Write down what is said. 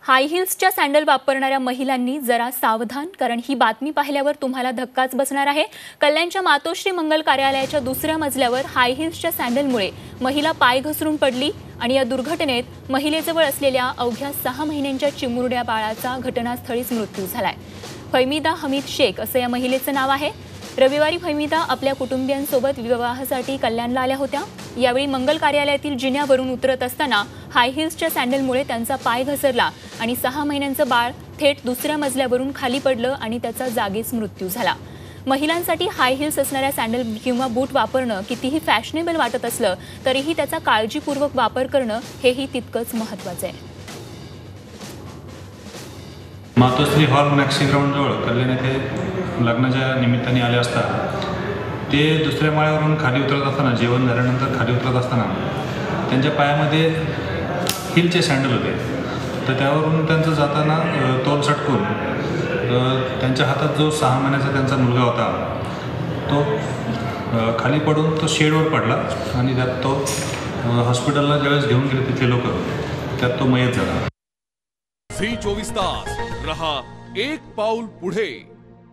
हाय हिल्सच्या sandal वापरणाऱ्या महिलांनी जरा सावधान, कारण ही बातमी पाहिल्यावर तुम्हाला धक्काच बसणार आहे। कल्याणच्या मातोश्री मंगल कार्यालयाच्या दुसऱ्या मजल्यावर हाय हिल्सच्या सँडलमुळे महिला पाय घसरून पडली आणि या दुर्घटनेत महिलेजवळ असलेल्या अवघ्या 6 महिन्यांच्या चिमुरड्या बाळाचा घटनास्थळीच मृत्यू झालाय। फैमिदा हमीद शेख असं या महिलेचं नाव आहे। रविवारी फैमिदा आपल्या कुटुंबियांसोबत विवाहासाठी कल्याणला आल्या होत्या। यावेळी मंगल कार्यालयातील जिन्यावरून उतरत असताना हाय हिल्सच्या सँडलमुळे त्यांचा पाय घसरला आणि 6 महिन्यांचं बाळ थेट दुसऱ्या मजल्यावरून खाली पडलं आणि त्याचा जागीच मृत्यू झाला। महिलांसाठी हाय हिल्स असणाऱ्या सँडल किंवा बूट वापरणं कितीही फॅशनेबल वाटत असलं तरीही त्याचा काळजीपूर्वक वापर करणं हेही तितकंच महत्त्वाचं आहे। मातोश्री हॉल मॅक्सी ग्राउंडजवळ कल्याण येथे लग्नाच्या निमित्ताने आले असता ते दुसऱ्या माळ्यावरून खाली उतरत असताना, जेवण झाल्यानंतर खाली उतरत असताना त्यांच्या पायामध्ये हिलचे सँडल होते। तर त्यावरून त्यांचं जाताना तोल सटकून त्यांच्या हातात जो 6 महिन्याचा त्यांचा मुलगा होता तो खाली पडून तो शेडवर पडला आणि त्यात तो हॉस्पिटलला ज्यावेळेस घेऊन गेले तिथले लोक, त्यात तो मयत झाला। झी 24 तास रहा एक पाऊल पुढे।